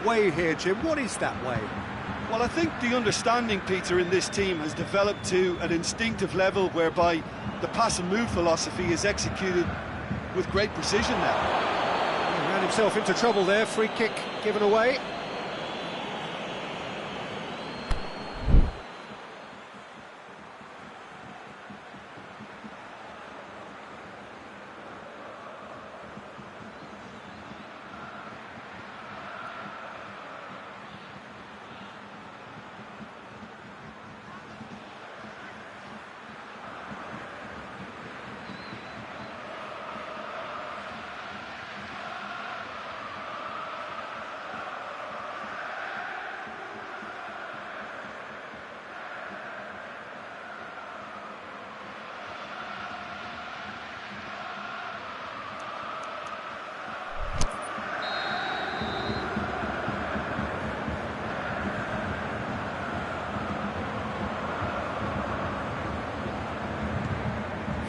way here, Jim. What is that way? Well, I think the understanding, Peter, in this team has developed to an instinctive level whereby the pass and move philosophy is executed with great precision now. He ran himself into trouble there, free kick given away.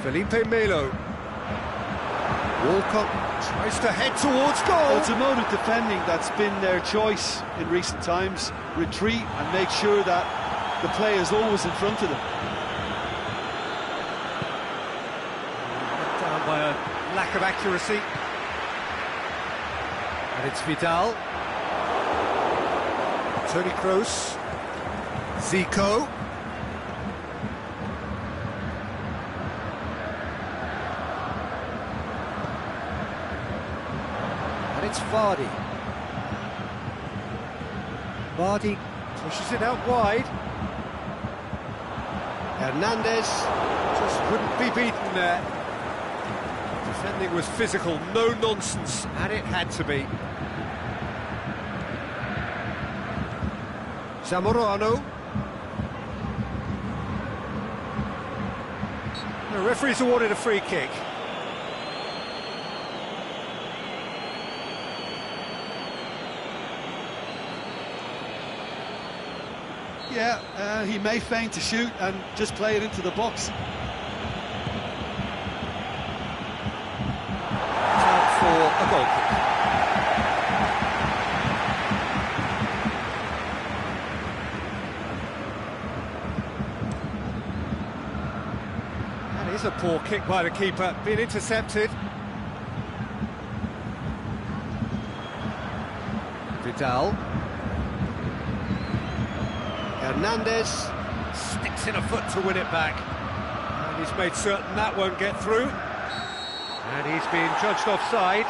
Felipe Melo. Walcott tries to head towards goal. Well, it's a mode of defending that's been their choice in recent times. Retreat and make sure that the play is always in front of them. Let down by a lack of accuracy. And it's Vidal. Toni Kroos. Zico. It's Vardy. Vardy pushes it out wide. Hernandez just couldn't be beaten there. Defending was physical, no nonsense, and it had to be. Zamorano. The referee's awarded a free kick. Yeah, he may feign to shoot and just play it into the box. Time for a goal kick. That is a poor kick by the keeper, being intercepted. Vidal. Hernandez sticks in a foot to win it back. And he's made certain that won't get through. And he's being judged offside.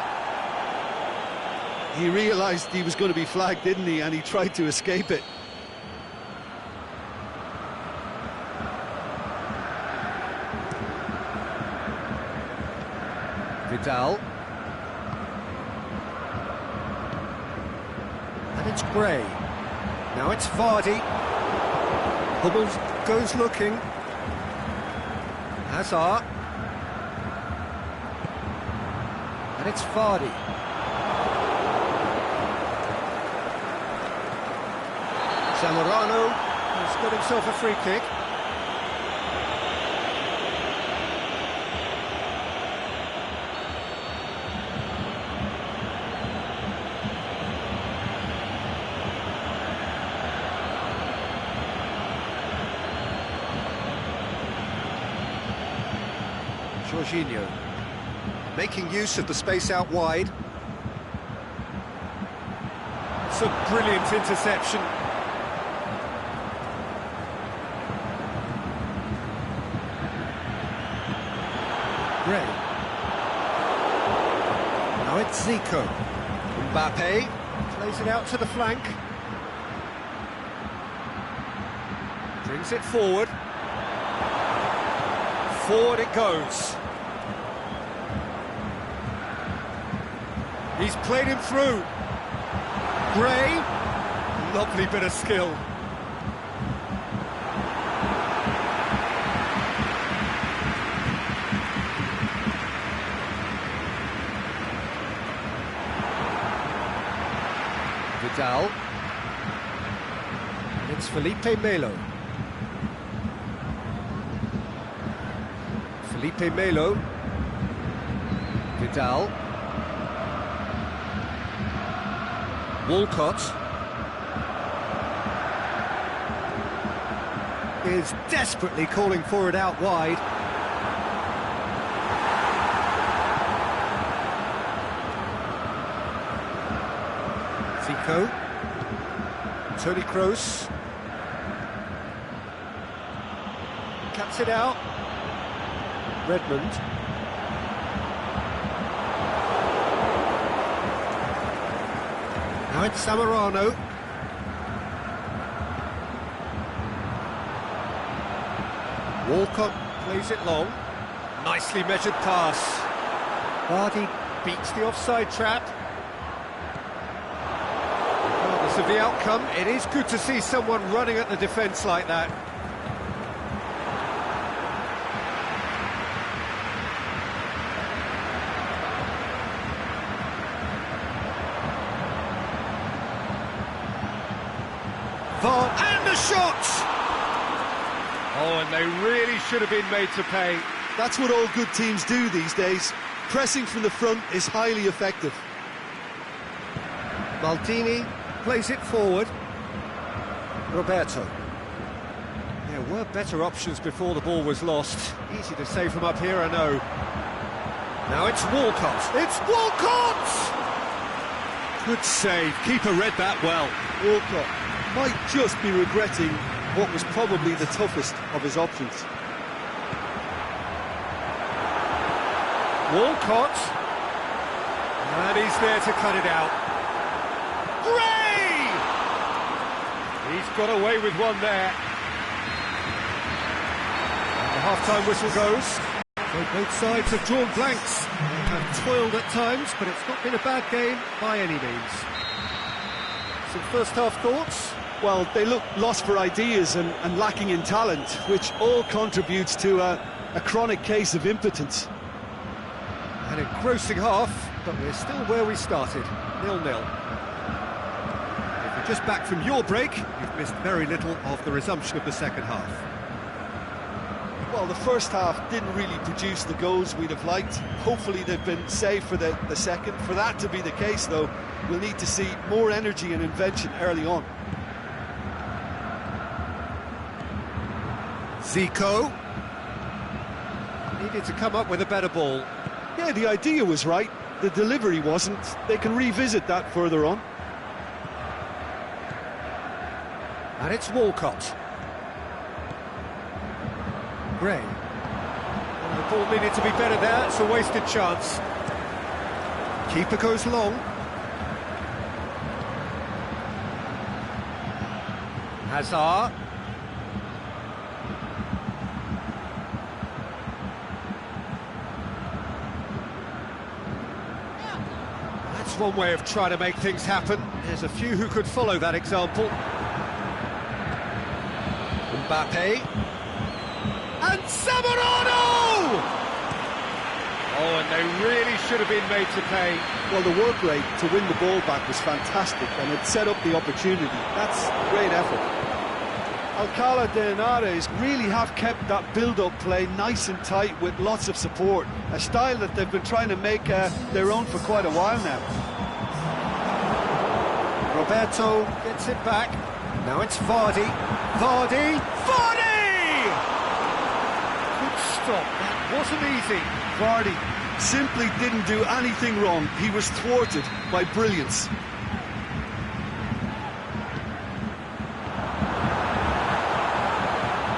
He realised he was going to be flagged, didn't he? And he tried to escape it. Vidal. And it's Gray. Now it's Vardy. Hummels goes looking. Hazard. And it's Vardy. Zamorano has got himself a free kick. Jorginho, making use of the space out wide. It's a brilliant interception. Gray. Now it's Zico. Mbappe plays it out to the flank. Brings it forward. Forward it goes. He's played him through. Gray, lovely bit of skill. Vidal. It's Felipe Melo. Felipe Melo. Walcott is desperately calling for it out wide. Zico, Toni Kroos, cuts it out. Redmond. Now it's Zamorano. Walcott plays it long. Nicely measured pass. Vardy beats the offside trap. Regardless of the outcome, it is good to see someone running at the defence like that. And the shot! Oh, and they really should have been made to pay. That's what all good teams do these days. Pressing from the front is highly effective. Maldini plays it forward. Roberto. There were better options before the ball was lost. Easy to say from up here, I know. Now it's Walcott. It's Walcott! Good save. Keeper read that well. Walcott might just be regretting what was probably the toughest of his options. Walcott, and he's there to cut it out. Gray! He's got away with one there. And the half-time whistle goes. So both sides have drawn blanks. They have toiled at times, but it's not been a bad game by any means. Some first-half thoughts? Well, they look lost for ideas and lacking in talent, which all contributes to a chronic case of impotence. An engrossing half, but we're still where we started, 0-0. If you're just back from your break, you've missed very little of the resumption of the second half. Well, the first half didn't really produce the goals we'd have liked. Hopefully they've been saved for the second. For that to be the case, though, we'll need to see more energy and invention early on. Zico needed to come up with a better ball. Yeah, the idea was right, the delivery wasn't. They can revisit that further on. And it's Walcott. Gray. Well, the ball needed to be better there, it's a wasted chance. Keeper goes long. Hazard. That's one way of trying to make things happen. There's a few who could follow that example. Mbappe. And Zamorano! Oh, and they really should have been made to pay. Well, the work rate to win the ball back was fantastic, and it set up the opportunity. That's great effort. Alcalá de Henares really have kept that build-up play nice and tight with lots of support, a style that they've been trying to make their own for quite a while now. Roberto gets it back. Now it's Vardy. Vardy! Good stop. That wasn't easy. Vardy simply didn't do anything wrong. He was thwarted by brilliance.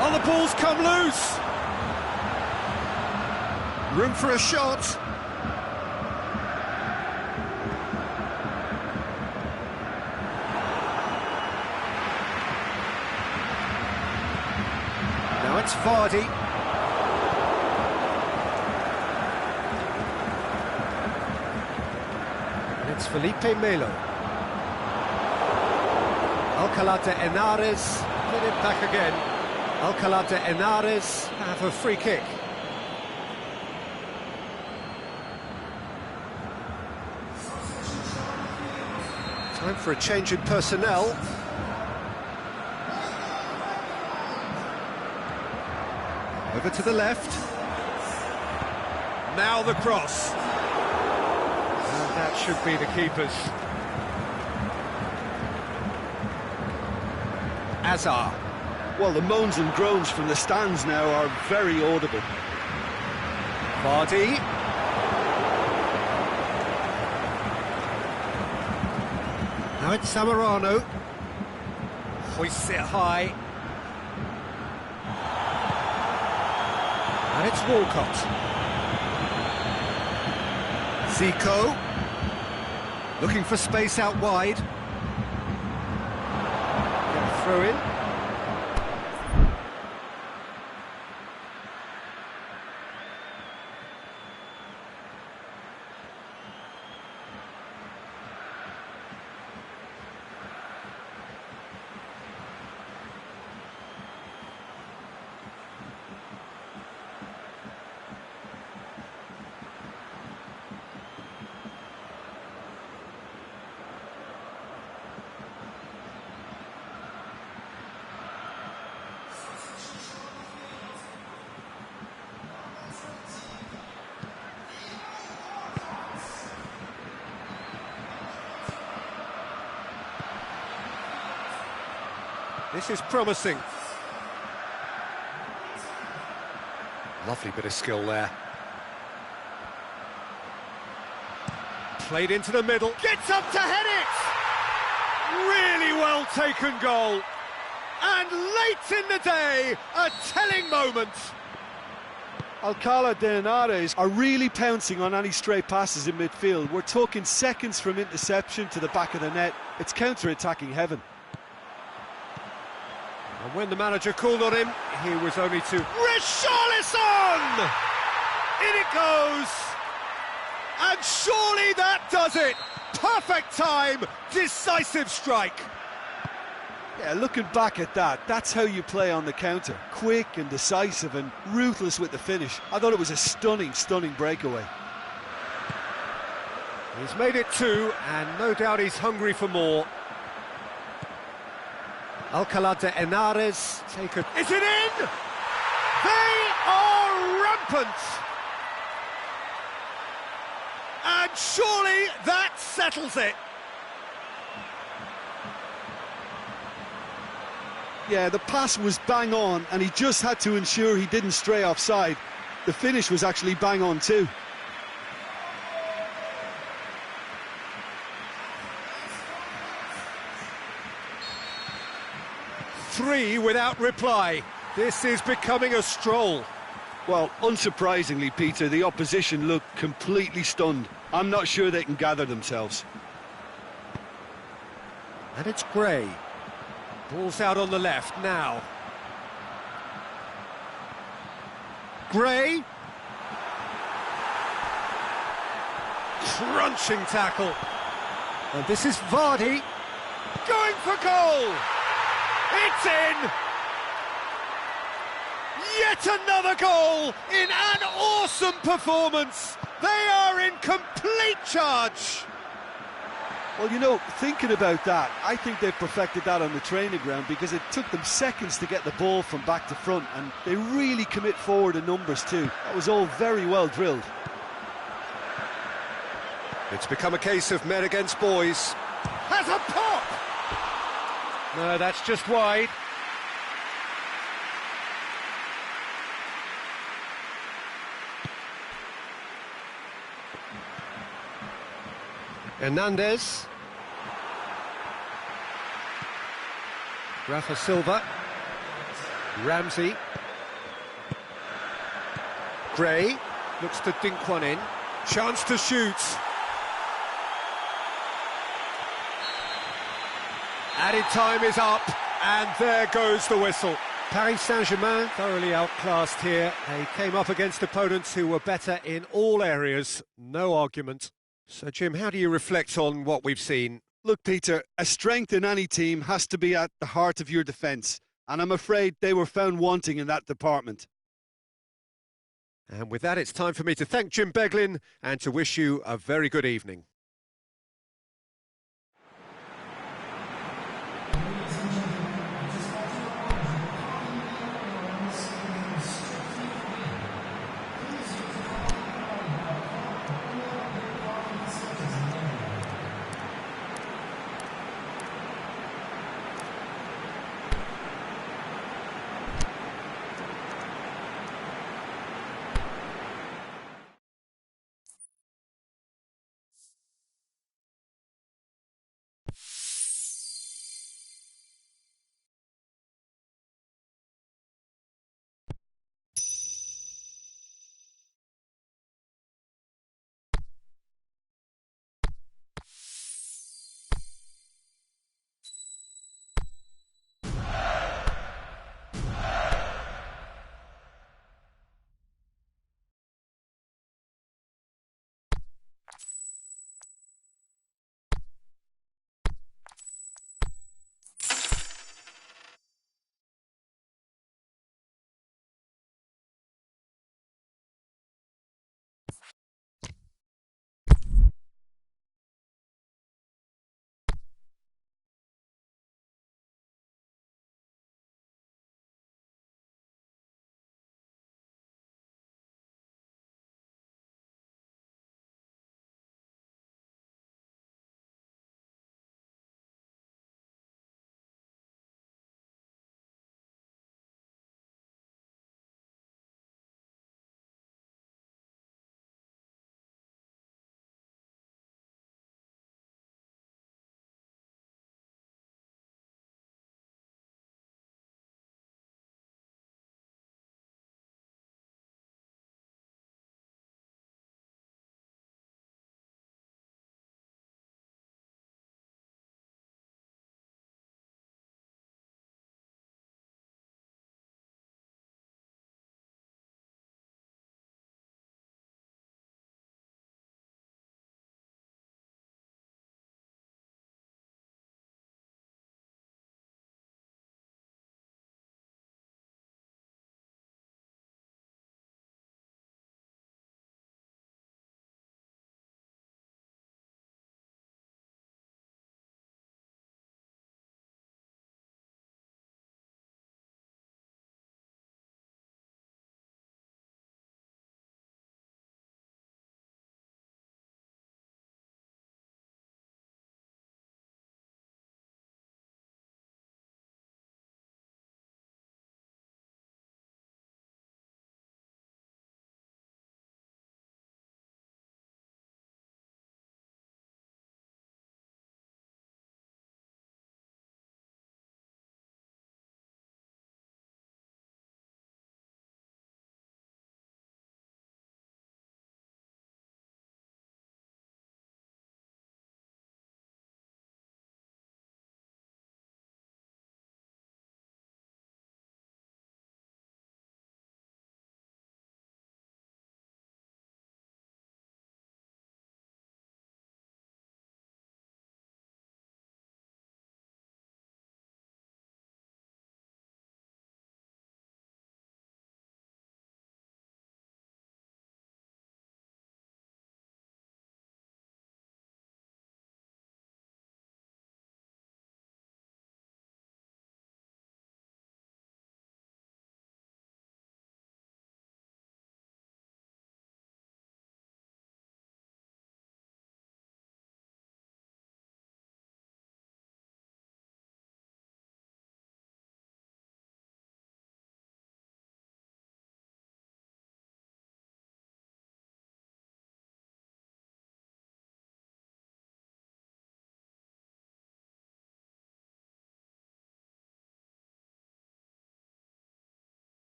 Oh, the ball's come loose. Room for a shot. Now it's Vardy. And it's Felipe Melo. Alcalá de Henares, get it back again. Alcalá de Henares have a free kick. Time for a change in personnel. Over to the left. Now the cross. And that should be the keeper's. Azar. Well, the moans and groans from the stands now are very audible. Vardy. Now it's Zamorano. Hoists it high. And it's Walcott. Zico. Looking for space out wide. Get a throw in. This is promising. Lovely bit of skill there. Played into the middle. Gets up to head it! Really well taken goal. And late in the day, a telling moment. Alcala de Henares are really pouncing on any stray passes in midfield. We're talking seconds from interception to the back of the net. It's counter-attacking heaven. And when the manager called on him, he was only to... Richarlison! In it goes! And surely that does it! Perfect time, decisive strike! Yeah, looking back at that, that's how you play on the counter. Quick and decisive and ruthless with the finish. I thought it was a stunning, stunning breakaway. He's made it two, and no doubt he's hungry for more. Alcala de Henares taken. Is it in? They are rampant! And surely that settles it. Yeah, the pass was bang on, and he just had to ensure he didn't stray offside. The finish was actually bang on too. Three without reply. This is becoming a stroll. Well, unsurprisingly, Peter, the opposition look completely stunned. I'm not sure they can gather themselves. And it's Gray. Ball's out on the left now. Gray. Crunching tackle. And this is Vardy. Going for goal. It's in! Yet another goal in an awesome performance. They are in complete charge. Well, you know, thinking about that, I think they've perfected that on the training ground because it took them seconds to get the ball from back to front, and they really commit forward in numbers too. That was all very well drilled. It's become a case of men against boys. Has a pop! No, that's just wide. Hernandez. Rafa Silva. Ramsey. Gray looks to dink one in. Chance to shoot. Added time is up, and there goes the whistle. Paris Saint-Germain thoroughly outclassed here. They came up against opponents who were better in all areas, no argument. So, Jim, how do you reflect on what we've seen? Look, Peter, a strength in any team has to be at the heart of your defence, and I'm afraid they were found wanting in that department. And with that, it's time for me to thank Jim Beglin and to wish you a very good evening.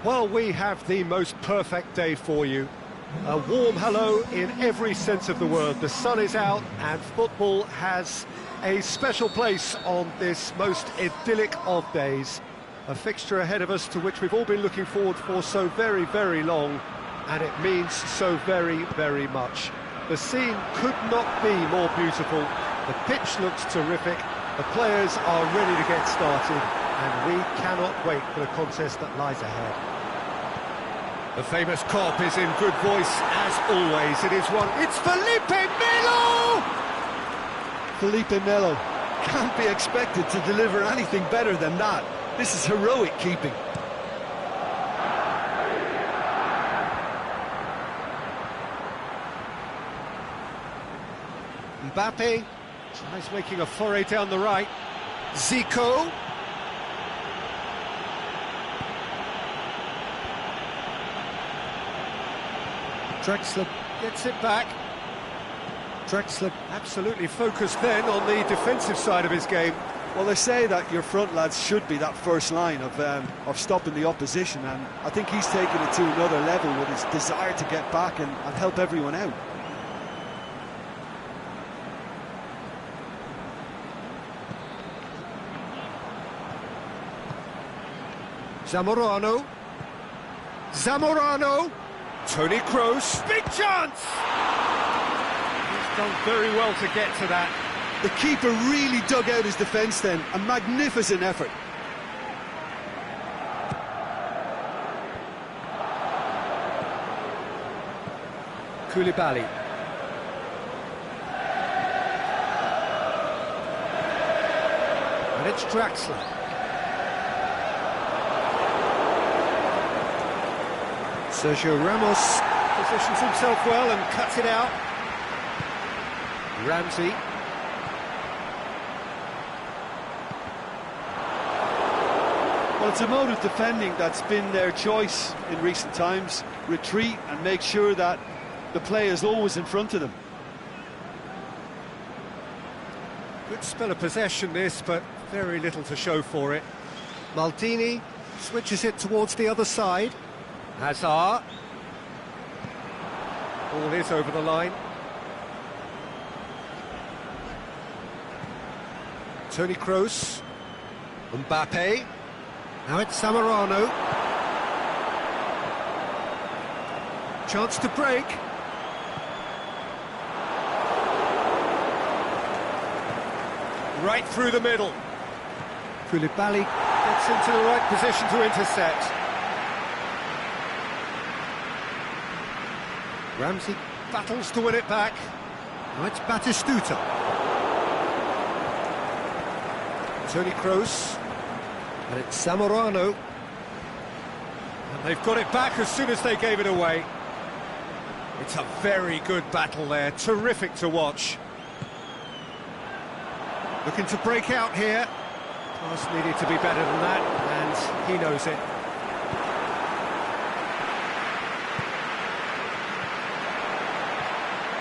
Well, we have the most perfect day for you. A warm hello in every sense of the word. The sun is out and football has a special place on this most idyllic of days. A fixture ahead of us to which we've all been looking forward for so very, very long, and it means so very, very much. The scene could not be more beautiful. The pitch looks terrific. The players are ready to get started, and we cannot wait for the contest that lies ahead. The famous Kop is in good voice, as always. It is one. It's Felipe Melo! Felipe Melo can't be expected to deliver anything better than that. This is heroic keeping. Mbappe tries making a foray down the right. Zico. Drexler gets it back. Drexler absolutely focused then on the defensive side of his game. Well, they say that your front lads should be that first line of stopping the opposition, and I think he's taken it to another level with his desire to get back and help everyone out. Zamorano. Toni Kroos. Big chance! He's done very well to get to that. The keeper really dug out his defence then. A magnificent effort. Koulibaly. And it's Draxler. Sergio Ramos positions himself well and cuts it out. Ramsey. Well, it's a mode of defending that's been their choice in recent times. Retreat and make sure that the play is always in front of them. Good spell of possession this, but very little to show for it. Maldini switches it towards the other side. Hazard. Ball is over the line. Toni Kroos. Mbappe. Now it's Zamorano. Chance to break. Right through the middle. Koulibaly gets into the right position to intercept. Ramsey battles to win it back. Now it's Batistuta. Toni Kroos. And it's Zamorano. And they've got it back as soon as they gave it away. It's a very good battle there. Terrific to watch. Looking to break out here. Pass needed to be better than that, and he knows it.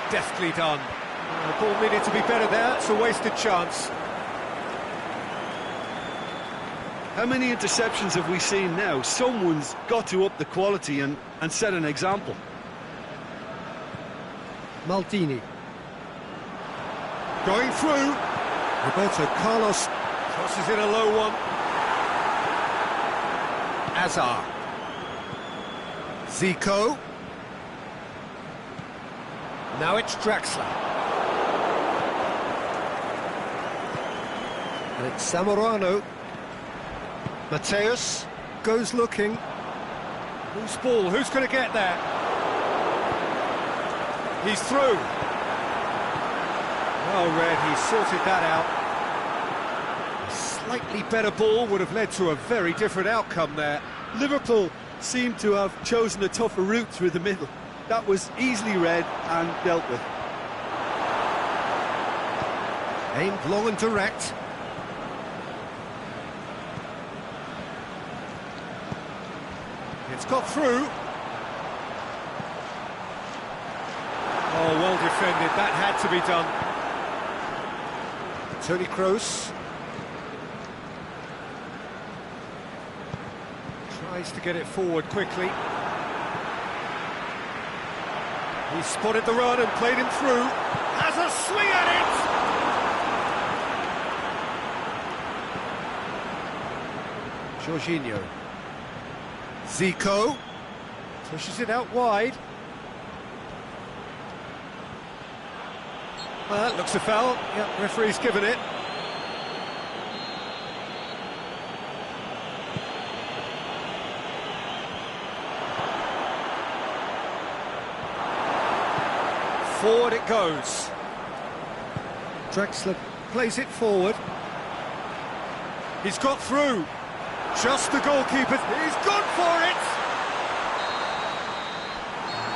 Deftly done. The ball needed to be better there. It's a wasted chance. How many interceptions have we seen now? Someone's got to up the quality and set an example. Maldini. Going through. Roberto Carlos crosses in a low one. Hazard. Zico. Now it's Draxler. And it's Zamorano. Mateus goes looking. Who's ball? Who's going to get there? He's through. Well read, he sorted that out. A slightly better ball would have led to a very different outcome there. Liverpool seem to have chosen a tougher route through the middle. That was easily read and dealt with. Aimed long and direct. It's got through. Oh, well defended. That had to be done. Toni Kroos. Place to get it forward quickly. He spotted the run and played him through. Has a swing at it! Jorginho. Zico. Pushes it out wide. Well, that looks a foul. Yep, referee's given it. Forward it goes. Drexler plays it forward. He's got through. Just the goalkeeper. He's gone for it!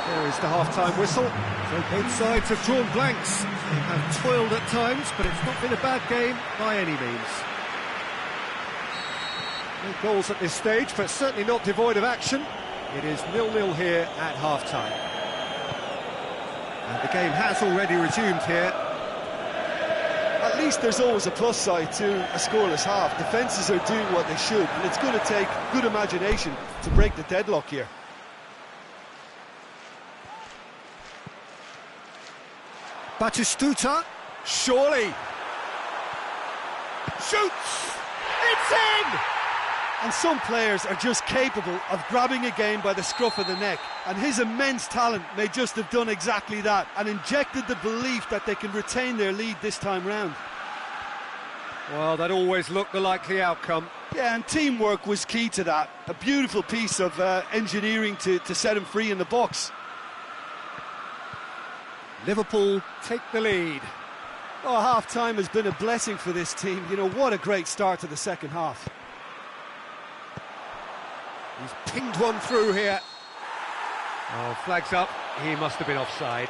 There is the half-time whistle. So both sides have drawn blanks. They have toiled at times, but it's not been a bad game by any means. No goals at this stage, but certainly not devoid of action. It is 0-0 here at half-time. And the game has already resumed here. At least there's always a plus side to a scoreless half. Defences are doing what they should, and it's going to take good imagination to break the deadlock here. Batistuta, surely. Shoots! It's in! And some players are just capable of grabbing a game by the scruff of the neck, and his immense talent may just have done exactly that and injected the belief that they can retain their lead this time round. Well, that always looked the likely outcome. Yeah, and teamwork was key to that. A beautiful piece of engineering to set him free in the box. Liverpool take the lead. Oh, half-time has been a blessing for this team. You know, what a great start to the second half. He's pinged one through here. Oh, flags up. He must have been offside.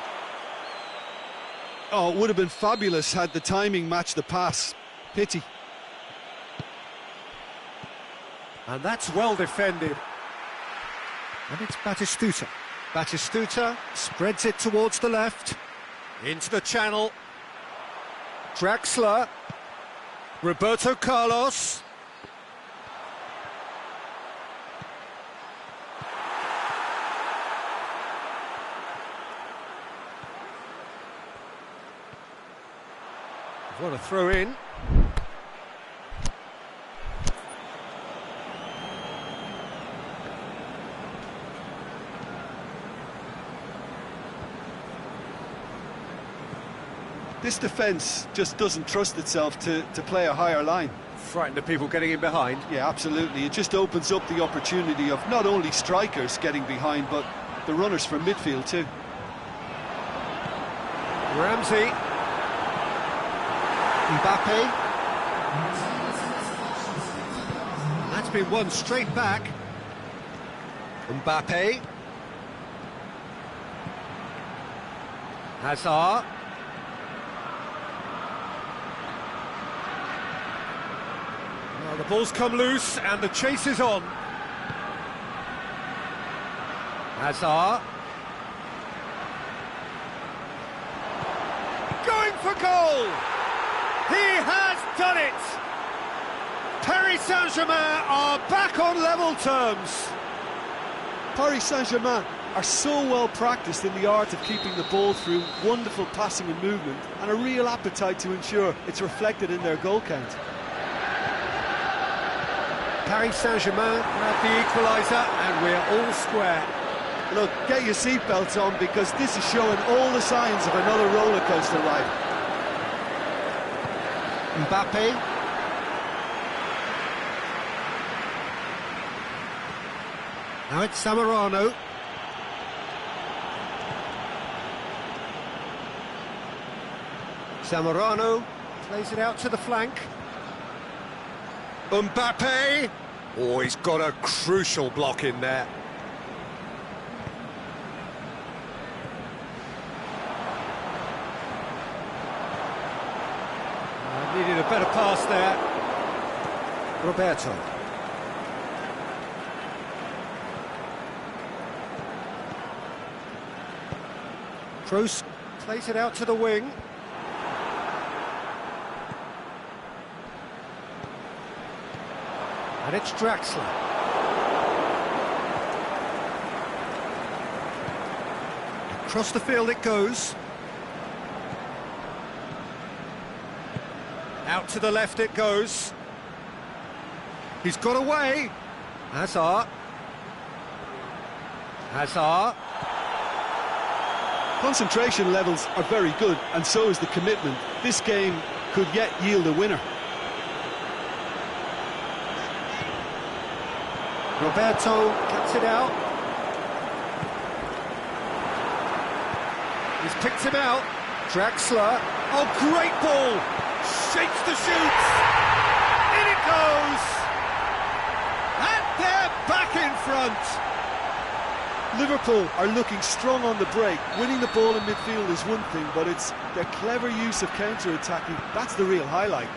Oh, it would have been fabulous had the timing matched the pass. Pity. And that's well defended. And it's Batistuta. Batistuta spreads it towards the left. Into the channel. Draxler. Roberto Carlos. What a throw in. This defence just doesn't trust itself to play a higher line. Frightened of people getting in behind. Yeah, absolutely. It just opens up the opportunity of not only strikers getting behind, but the runners from midfield too. Ramsey. Mbappe. That's been won straight back. Mbappe. Hazard. Well, the ball's come loose and the chase is on. Hazard. Going for goal! He has done it! Paris Saint-Germain are back on level terms. Paris Saint-Germain are so well practiced in the art of keeping the ball through wonderful passing and movement, and a real appetite to ensure it's reflected in their goal count. Paris Saint-Germain have the equaliser and we're all square. Look, get your seatbelts on because this is showing all the signs of another roller coaster ride. Mbappe. Now it's Zamorano. Zamorano plays it out to the flank. Mbappe! Oh, he's got a crucial block in there. Needed a better pass there. Roberto. Kroos plays it out to the wing. And it's Draxler. Across the field it goes. Out to the left it goes. He's got away. Hazard. Hazard. Concentration levels are very good, and so is the commitment. This game could yet yield a winner. Roberto cuts it out. He's picked him out. Draxler. Oh, great ball! Shapes the shoots! In it goes! And they're back in front! Liverpool are looking strong on the break. Winning the ball in midfield is one thing, but it's their clever use of counter-attacking. That's the real highlight.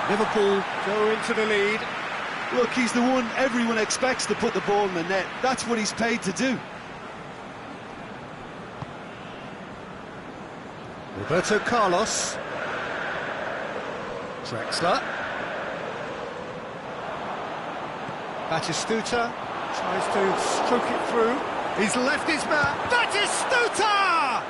Liverpool go into the lead. Look, he's the one everyone expects to put the ball in the net. That's what he's paid to do. Roberto Carlos. Draxler. Batistuta tries to stroke it through. He's left his man. Batistuta!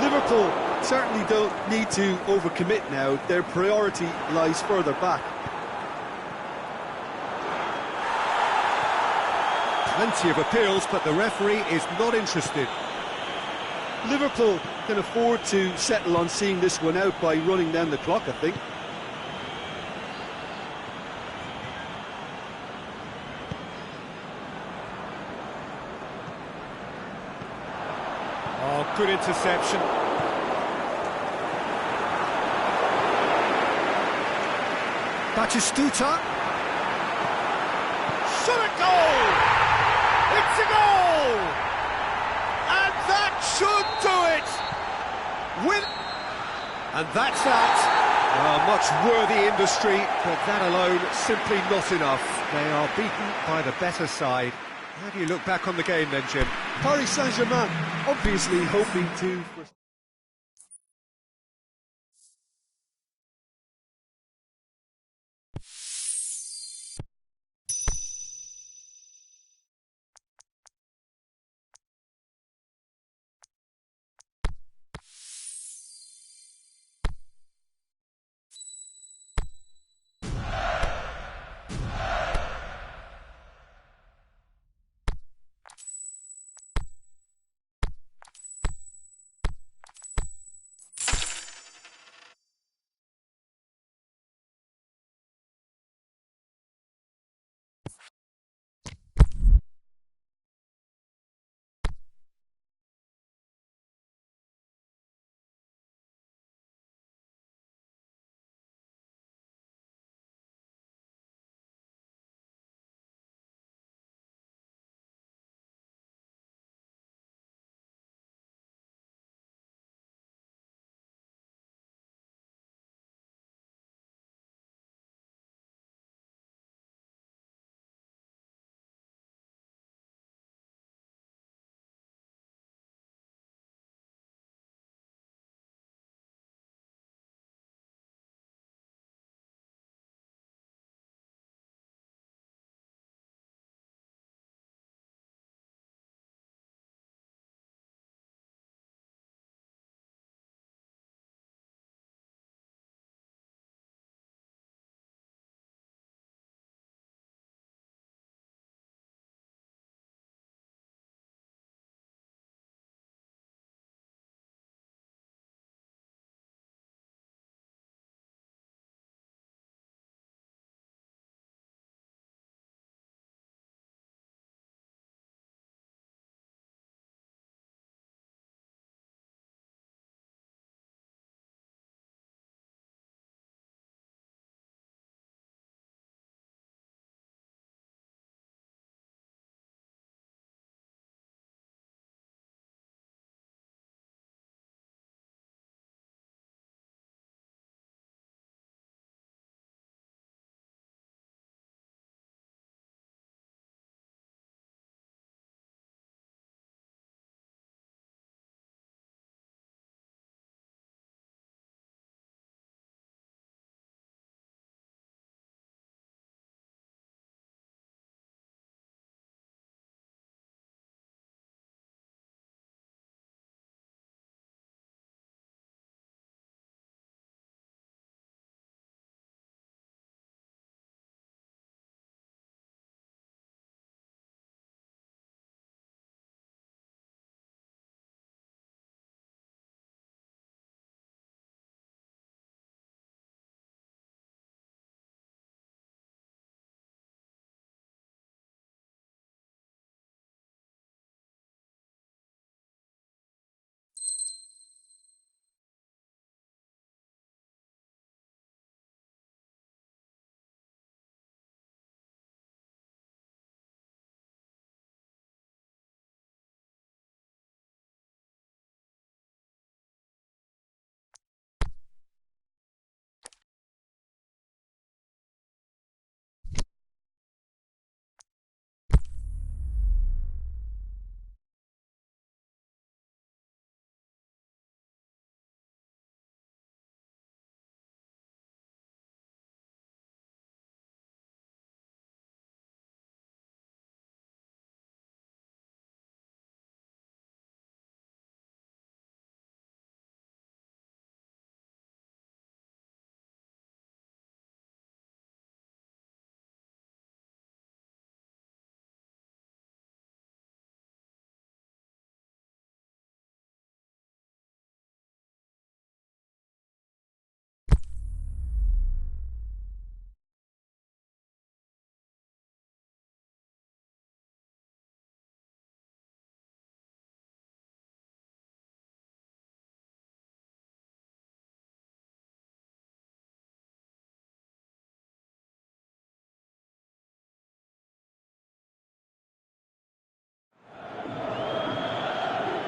Liverpool certainly don't need to overcommit now. Their priority lies further back. Plenty of appeals, but the referee is not interested. Liverpool can afford to settle on seeing this one out by running down the clock, I think. Oh, good interception. Batistuta. Shot a goal! It's a goal! And that should do it! And that's that. Much worthy industry, but that alone simply not enough. They are beaten by the better side. How do you look back on the game then, Jim? Paris Saint-Germain obviously hoping to...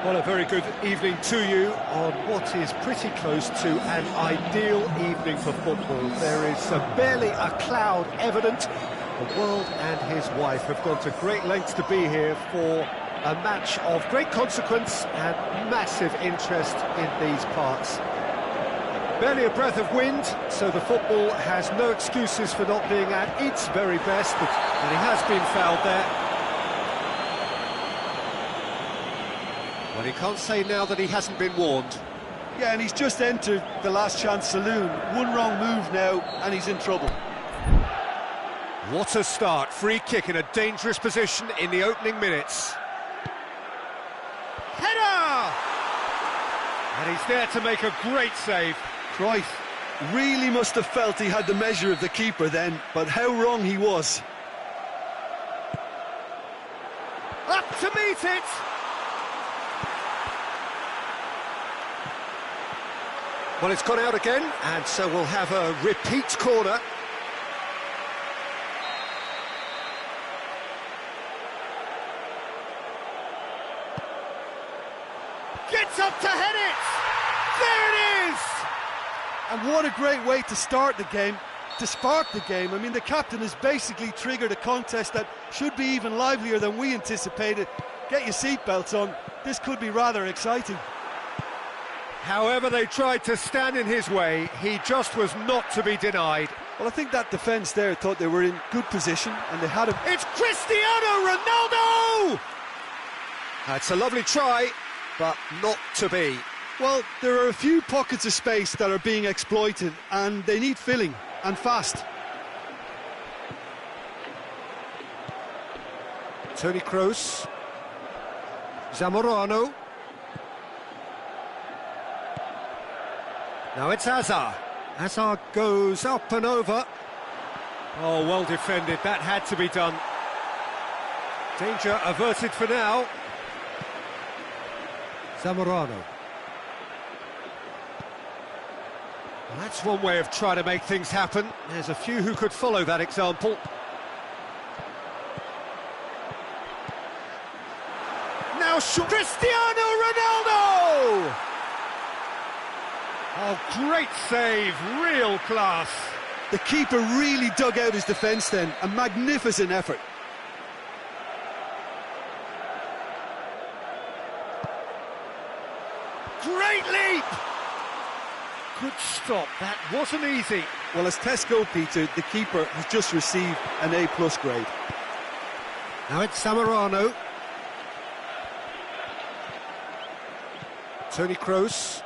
Well, a very good evening to you on what is pretty close to an ideal evening for football. There is barely a cloud evident. The world and his wife have gone to great lengths to be here for a match of great consequence and massive interest in these parts. Barely a breath of wind, so the football has no excuses for not being at its very best, and he has been fouled there. Well, he can't say now that he hasn't been warned. Yeah, and he's just entered the last chance saloon. One wrong move now, and he's in trouble. What a start. Free kick in a dangerous position in the opening minutes. Header! And he's there to make a great save. Cruyff really must have felt he had the measure of the keeper then, but how wrong he was. Up to meet it! Well, it's gone out again, and so we'll have a repeat corner. Gets up to head it! There it is! And what a great way to start the game, to spark the game. I mean, the captain has basically triggered a contest that should be even livelier than we anticipated. Get your seatbelts on, this could be rather exciting. However they tried to stand in his way, he just was not to be denied. Well, I think that defence there thought they were in good position, and they had him. It's Cristiano Ronaldo! That's a lovely try, but not to be. Well, there are a few pockets of space that are being exploited, and they need filling, and fast. Toni Kroos. Zamorano. Now it's Hazard. Hazard goes up and over. Oh, well defended. That had to be done. Danger averted for now. Zamorano. Well, that's one way of trying to make things happen. There's a few who could follow that example. Now Cristiano Ronaldo! Oh, great save, real class. The keeper really dug out his defence then, a magnificent effort. Great leap! Good stop, that wasn't easy. Well, as tests go, Peter, the keeper has just received an A+ grade. Now it's Zamorano. Toni Kroos.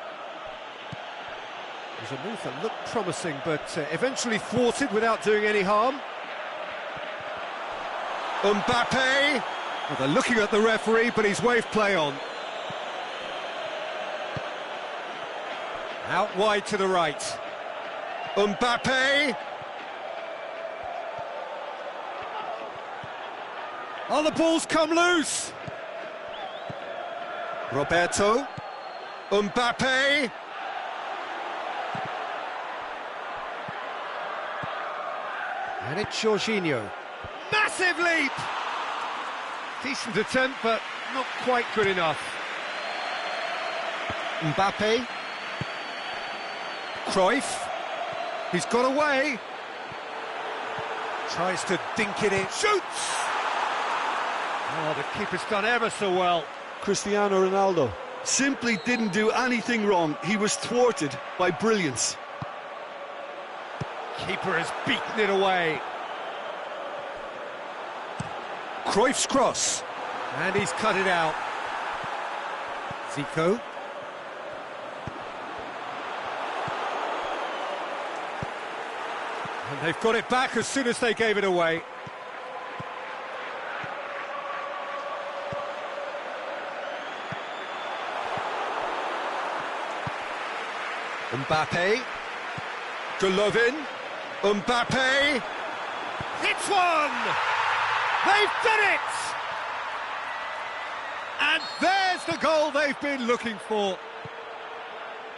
It was a move that looked promising, but eventually thwarted without doing any harm. Mbappe! Well, they're looking at the referee, but he's waved play on. Out wide to the right. Mbappe! Oh, the ball's come loose! Roberto. Mbappe! And it's Jorginho. Massive leap! Decent attempt, but not quite good enough. Mbappe. Cruyff. He's got away. Tries to dink it in. Shoots! Oh, the keeper's done ever so well. Cristiano Ronaldo simply didn't do anything wrong. He was thwarted by brilliance. Keeper has beaten it away. Cruyff's cross. And he's cut it out. Zico. And they've got it back as soon as they gave it away. Mbappe. Golovin. Mbappe. It's one! They've done it! And there's the goal they've been looking for.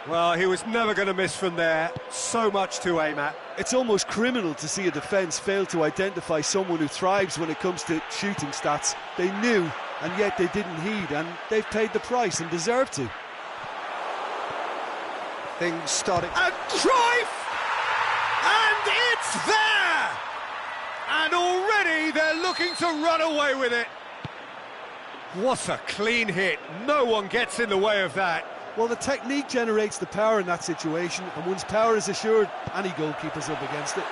Well, he was never going to miss from there. So much to aim at. It's almost criminal to see a defence fail to identify someone who thrives when it comes to shooting stats. They knew and yet they didn't heed, and they've paid the price and deserve to. Things starting. And Cruyff! And it's there! And already they're looking to run away with it. What a clean hit. No one gets in the way of that. Well, the technique generates the power in that situation, and once power is assured, any goalkeeper's up against it.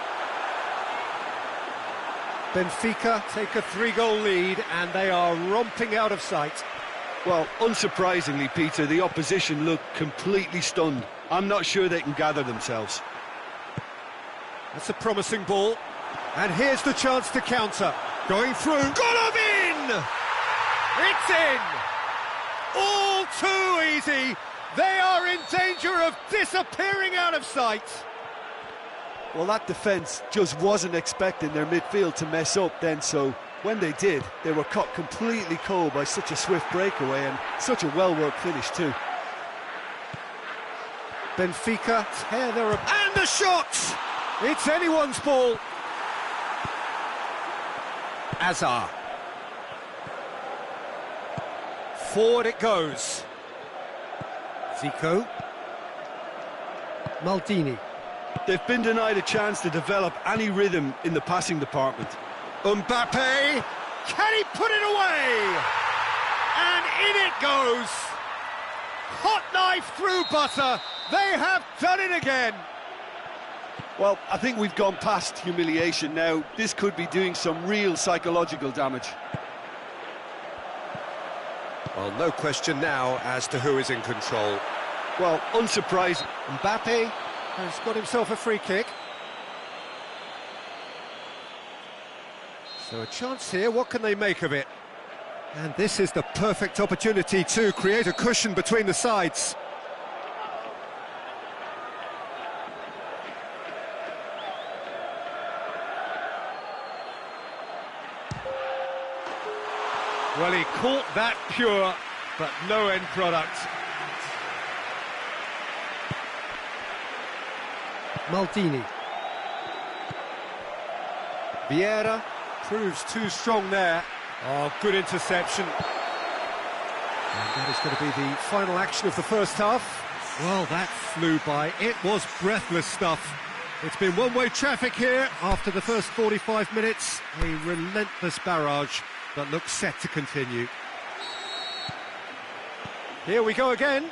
Benfica take a 3-goal lead, and they are romping out of sight. Well, unsurprisingly, Peter, the opposition look completely stunned. I'm not sure they can gather themselves. That's a promising ball. And here's the chance to counter. Going through. Golovin! It's in! All too easy. They are in danger of disappearing out of sight. Well, that defence just wasn't expecting their midfield to mess up then, so when they did, they were caught completely cold by such a swift breakaway and such a well-worked finish too. Benfica tear their... And the shot! It's anyone's ball. Azar. Forward it goes. Zico. Maldini. They've been denied a chance to develop any rhythm in the passing department. Mbappe, can he put it away? And in it goes. Hot knife through butter. They have done it again. Well, I think we've gone past humiliation now. This could be doing some real psychological damage. Well, no question now as to who is in control. Well, unsurprising. Mbappe has got himself a free kick. So a chance here, what can they make of it? And this is the perfect opportunity to create a cushion between the sides. Well, he caught that pure, but no end product. Maldini. Vieira proves too strong there. Oh, good interception. And that is going to be the final action of the first half. Well, that flew by. It was breathless stuff. It's been one-way traffic here after the first 45 minutes. A relentless barrage that looks set to continue. Here we go again.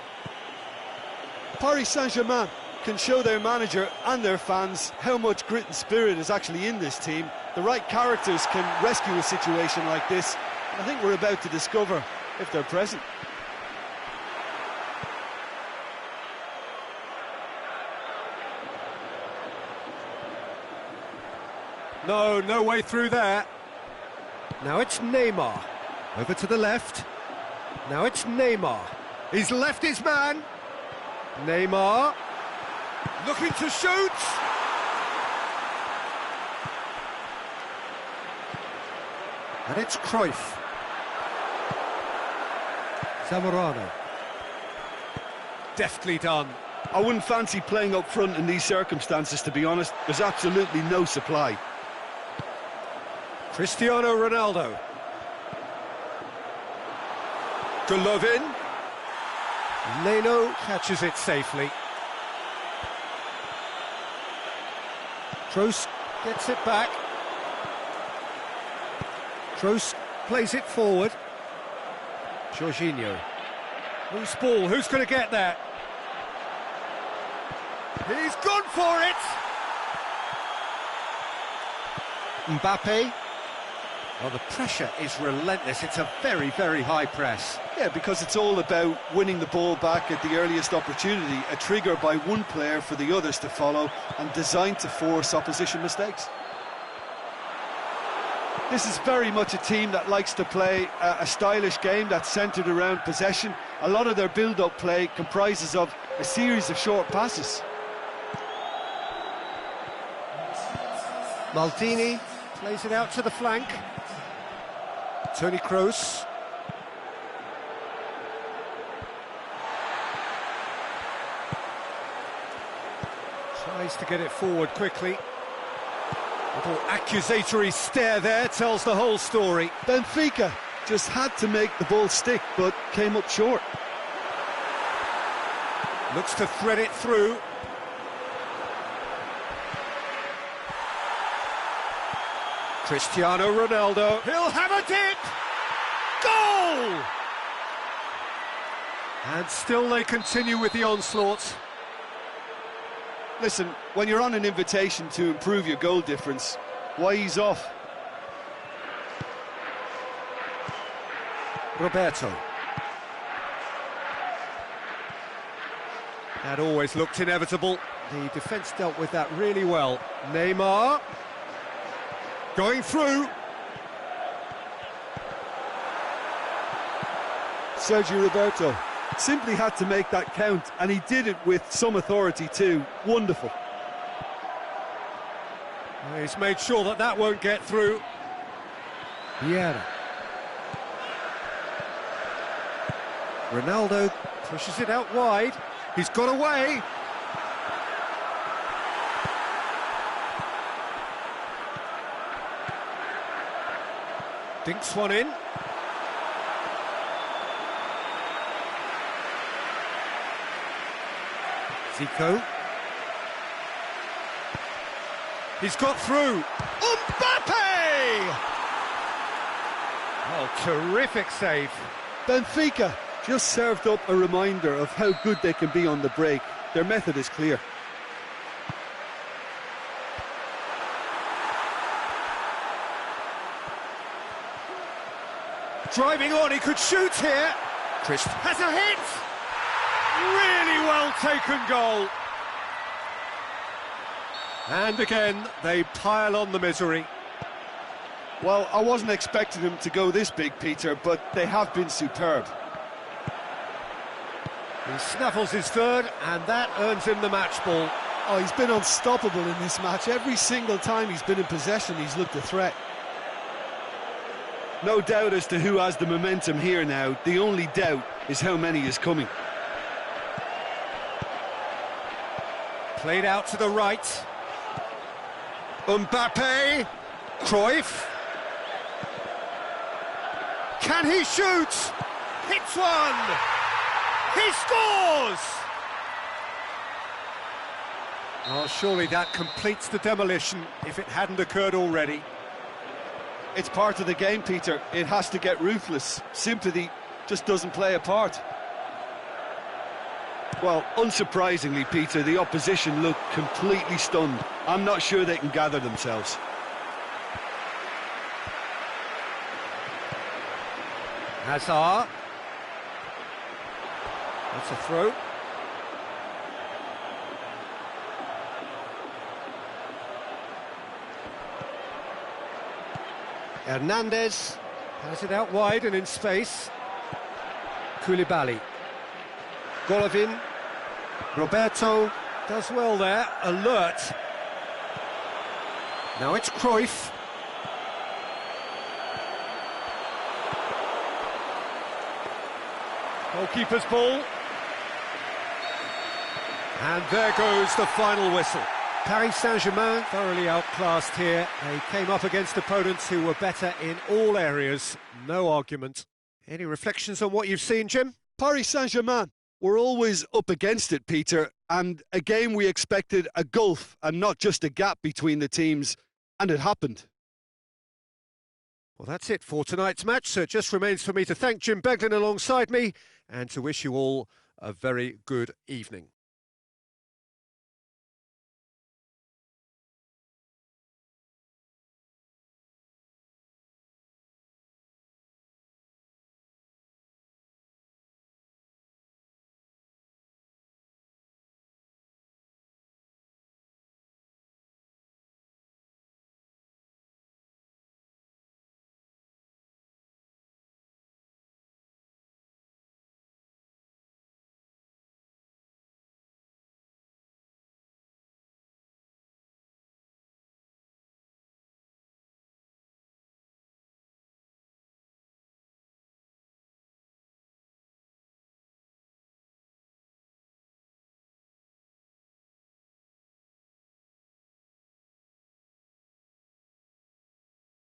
Paris Saint-Germain can show their manager and their fans how much grit and spirit is actually in this team. The right characters can rescue a situation like this. I think we're about to discover if they're present. No way through there. Now it's Neymar. Over to the left. Now it's Neymar. He's left his man. Neymar. Looking to shoot. And it's Cruyff. Zamorano. Deftly done. I wouldn't fancy playing up front in these circumstances, to be honest. There's absolutely no supply. Cristiano Ronaldo. Golovin. Leno catches it safely. Kroos gets it back. Kroos plays it forward. Jorginho. Loose ball, who's going to get that? He's gone for it! Mbappe. Well, the pressure is relentless. It's a very, very high press. Yeah, because it's all about winning the ball back at the earliest opportunity, a trigger by one player for the others to follow, and designed to force opposition mistakes. This is very much a team that likes to play a stylish game that's centred around possession. A lot of their build-up play comprises of a series of short passes. Maldini plays it out to the flank. Toni Kroos. Tries to get it forward quickly. Little accusatory stare there tells the whole story. Benfica just had to make the ball stick, but came up short. Looks to thread it through. Cristiano Ronaldo. He'll have a it! Goal! And still they continue with the onslaught. Listen, when you're on an invitation to improve your goal difference, why ease off? Roberto. That always looked inevitable. The defence dealt with that really well. Neymar. Going through. Sergio Roberto simply had to make that count, and he did it with some authority too. Wonderful. He's made sure that that won't get through. Vieira. Ronaldo pushes it out wide. He's got away. Dinks one in. Zico. He's got through. Mbappe! Oh, terrific save. Benfica just served up a reminder of how good they can be on the break. Their method is clear. Driving on, he could shoot here. Chris has a hit. Really well taken goal. And again, they pile on the misery. Well, I wasn't expecting them to go this big, Peter, but they have been superb. He snaffles his third, and that earns him the match ball. Oh, he's been unstoppable in this match. Every single time he's been in possession, he's looked a threat. No doubt as to who has the momentum here now. The only doubt is how many is coming. Played out to the right. Mbappe. Cruyff. Can he shoot? Hits one. He scores! Oh, surely that completes the demolition if it hadn't occurred already. It's part of the game, Peter. It has to get ruthless. Sympathy just doesn't play a part. Well, unsurprisingly, Peter, the opposition look completely stunned. I'm not sure they can gather themselves. Hazard. That's a throw. Hernandez has it out wide and in space. Koulibaly. Golovin. Roberto does well there, alert. Now it's Cruyff. Goalkeeper's ball. And there goes the final whistle. Paris Saint-Germain thoroughly outclassed here. They came up against opponents who were better in all areas. No argument. Any reflections on what you've seen, Jim? Paris Saint-Germain were always up against it, Peter, and a game we expected a gulf and not just a gap between the teams, and it happened. Well, that's it for tonight's match, so it just remains for me to thank Jim Beglin alongside me and to wish you all a very good evening.